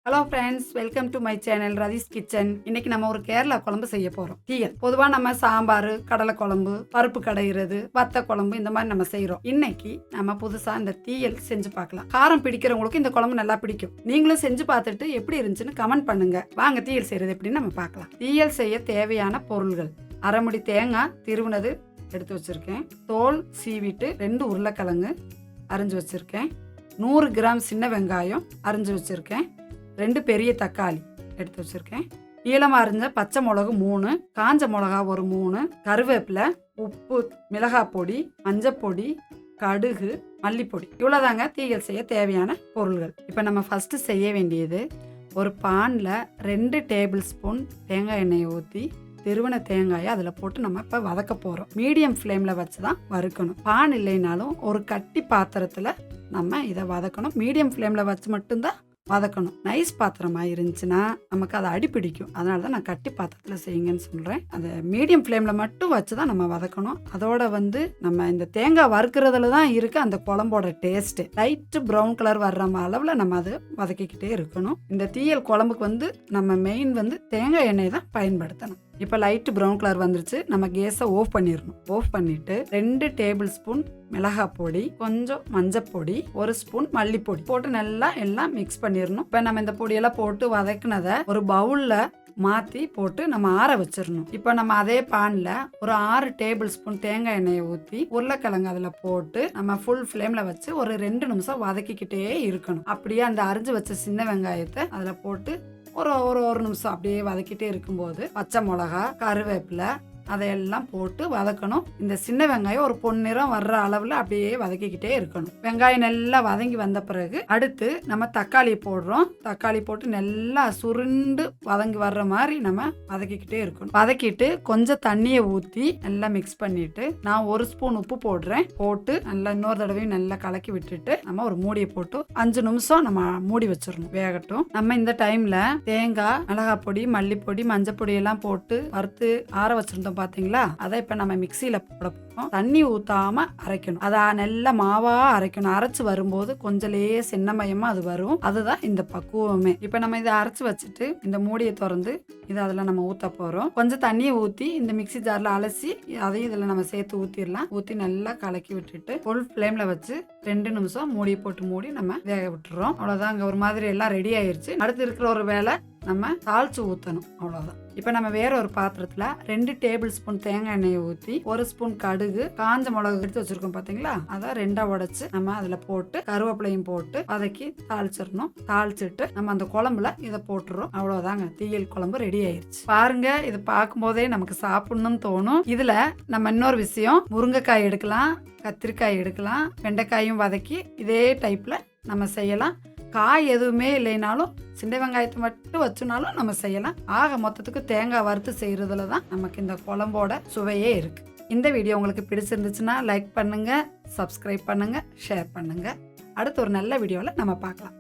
Hello friends, welcome to my channel Rathees kitchen. இன்னைக்கு நம்ம ஒரு கேரளா குழம்பு செய்ய போகிறோம். தீயல். பொதுவாக நம்ம சாம்பார், கடலை குழம்பு, பருப்பு கடையிறது, வத்த குழம்பு இந்த மாதிரி நம்ம செய்கிறோம். இன்னைக்கு நம்ம புதுசாக இந்த தீயல் செஞ்சு பார்க்கலாம். காரம் பிடிக்கிறவங்களுக்கு இந்த குழம்பு நல்லா பிடிக்கும். நீங்களும் செஞ்சு பார்த்துட்டு எப்படி இருந்துச்சுன்னு கமெண்ட் பண்ணுங்க. வாங்க தீயல் செய்கிறது எப்படின்னு நம்ம பார்க்கலாம். தீயல் செய்ய தேவையான பொருள்கள்: அரை முடி தேங்காய் திருவுனது எடுத்து வச்சுருக்கேன். தோல் சீவிட்டு 2 உருளைக்கிழங்கு அரிஞ்சு வச்சுருக்கேன். 100 கிராம் சின்ன வெங்காயம் அரிஞ்சு வச்சுருக்கேன். 2 பெரிய தக்காளி எடுத்து வச்சுருக்கேன். நீளமாக அரிஞ்ச பச்சை மிளகு 3, காஞ்ச மிளகா ஒரு 3, கருவேப்பிலை, உப்பு, மிளகாய் பொடி, மஞ்சப்பொடி, கடுகு, மல்லிப்பொடி. இவ்வளோதாங்க தீயல் செய்ய தேவையான பொருள்கள். இப்போ நம்ம ஃபஸ்ட்டு செய்ய வேண்டியது, ஒரு பானில் 2 டேபிள் ஸ்பூன் தேங்காய் எண்ணெயை ஊற்றி திருவன தேங்காயை அதில் போட்டு நம்ம இப்போ வதக்க போகிறோம். மீடியம் ஃப்ளேமில் வச்சு தான் வறுக்கணும். பான் இல்லைனாலும் ஒரு கட்டி பாத்திரத்தில் நம்ம இதை வதக்கணும். மீடியம் ஃப்ளேமில் வச்சு மட்டும்தான் வதக்கணும். நைஸ் பாத்திரமாக இருந்துச்சுன்னா நமக்கு அதை அடிப்பிடிக்கும். அதனால தான் நான் கட்டி பாத்திரத்தில் செய்யுங்கன்னு சொல்கிறேன். அதை மீடியம் ஃப்ளேமில் மட்டும் வச்சு தான் நம்ம வதக்கணும். அதோட நம்ம இந்த தேங்காய் வறுக்கிறதுல தான் இருக்குது அந்த குழம்போட டேஸ்ட்டு. லைட்டு ப்ரௌன் கலர் வர்ற அளவில் நம்ம அதை வதக்கிக்கிட்டே இருக்கணும். இந்த தீயல் குழம்புக்கு நம்ம மெயின் தேங்காய் எண்ணெய் தான் பயன்படுத்தணும். இப்போ லைட்டு ப்ரௌன் கலர் வந்துருச்சு. நம்ம கேஸை ஆஃப் பண்ணிடணும். ஆஃப் பண்ணிவிட்டு 2 டேபிள் ஸ்பூன் மிளகாய் பொடி, கொஞ்சம் மஞ்சப்பொடி, 1 ஸ்பூன் மல்லிப்பொடி போட்டு நல்லா எல்லாம் மிக்ஸ் பண்ணிடணும். இப்போ நம்ம இந்த பொடியெல்லாம் போட்டு வதக்குனதை ஒரு பவுலில் மாற்றி போட்டு நம்ம ஆற வச்சிடணும். இப்போ நம்ம அதே பானில் ஒரு 6 டேபிள் ஸ்பூன் தேங்காய் எண்ணெயை ஊற்றி உருளைக்கிழங்கு அதில் போட்டு நம்ம ஃபுல் ஃப்ளேமில் வச்சு ஒரு 2 நிமிஷம் வதக்கிக்கிட்டே இருக்கணும். அப்படியே அந்த அரிஞ்சு வச்ச சின்ன வெங்காயத்தை அதில் போட்டு ஒரு நிமிஷம் அப்படியே வதக்கிட்டே இருக்கும்போது பச்சை மிளகா, கருவேப்பிலை அதையெல்லாம் போட்டு வதக்கணும். இந்த சின்ன வெங்காயம் ஒரு பொன்னிறம் வர்ற அளவில் அப்படியே வதக்கிக்கிட்டே இருக்கணும். வெங்காயம் நல்லா வதங்கி வந்த பிறகு அடுத்து நம்ம தக்காளி போடுறோம். தக்காளி போட்டு நல்லா சுருண்டு வதங்கி வர்ற மாதிரி நம்ம வதக்கிக்கிட்டே இருக்கணும். வதக்கிட்டு கொஞ்சம் தண்ணியை ஊற்றி நல்லா மிக்ஸ் பண்ணிட்டு நான் 1 ஸ்பூன் உப்பு போடுறேன். போட்டு நல்லா இன்னொரு தடவையும் நல்லா கலக்கி விட்டுட்டு நம்ம ஒரு மூடியை போட்டு 5 நிமிஷம் நம்ம மூடி வச்சிடணும், வேகட்டும். நம்ம இந்த டைம்ல தேங்காய், மிளகாய் பொடி, மல்லிப்பொடி, மஞ்சப்பொடி எல்லாம் போட்டு வறுத்து ஆற வச்சிருந்தோம் பாத்தீங்களா? அதை இப்ப நம்ம மிக்சியில போட போறோம். தண்ணி ஊத்தாம அரைக்கணும். அதை நல்லா மாவா அரைக்கணும். அரைச்சு வரும்போது கொஞ்சம் சின்னமயமா அது வரும். அதுதான் இந்த பக்குவமே. இப்ப நம்ம இதை அரைச்சு வச்சுட்டு இந்த மூடியை திறந்து இதை அதில் நம்ம ஊத்த போறோம். கொஞ்சம் தண்ணியை ஊற்றி இந்த மிக்சி ஜார்ல அலசி அதையும் இதில் நம்ம சேர்த்து ஊற்றிடலாம். ஊற்றி நல்லா கலக்கி விட்டுட்டு ஃபுல் ஃப்ளேம்ல வச்சு 2 நிமிஷம் மூடியை போட்டு மூடி நம்ம வேக விட்டுறோம். அவ்வளோதான். அங்கே ஒரு மாதிரி எல்லாம் ரெடி ஆயிருச்சு. அடுத்து இருக்கிற ஒரு வேலை நம்ம தாளிச்சு ஊற்றணும். அவ்வளோதான். இப்போ நம்ம வேற ஒரு பாத்திரத்தில் 2 டேபிள் ஸ்பூன் தேங்காய் எண்ணெயை ஊற்றி 1 ஸ்பூன் கடுகு, காஞ்ச மிளகு எடுத்து வச்சிருக்கோம் பார்த்தீங்களா? அதை 2ஆ உடைச்சு நம்ம அதில் போட்டு கருவேப்பிலையும் போட்டு வதக்கி தாளிச்சிடணும். தாளிச்சிட்டு நம்ம அந்த குழம்புல இதை போட்டுறோம். அவ்வளோதாங்க, தீயல் குழம்பு ரெடி ஆயிடுச்சு. பாருங்க, இதை பார்க்கும் போதே நமக்கு சாப்பிடணும்னு தோணும். இதில் நம்ம இன்னொரு விஷயம், முருங்கைக்காய் எடுக்கலாம், கத்திரிக்காய் எடுக்கலாம், வெண்டைக்காயும் வதக்கி இதே டைப்பில் நம்ம செய்யலாம். காய் எதுவுமே இல்லைனாலும் சின்ன வெங்காயத்தை மட்டும் வச்சுனாலும் நம்ம செய்யலாம். ஆக மொத்தத்துக்கு தேங்காய் வறுத்து செய்கிறதுல தான் நமக்கு இந்த குழம்போட சுவையே இருக்குது. இந்த வீடியோ உங்களுக்கு பிடிச்சிருந்துச்சுன்னா லைக் பண்ணுங்கள், சப்ஸ்கிரைப் பண்ணுங்கள், ஷேர் பண்ணுங்கள். அடுத்து ஒரு நல்ல வீடியோவில் நம்ம பார்க்கலாம்.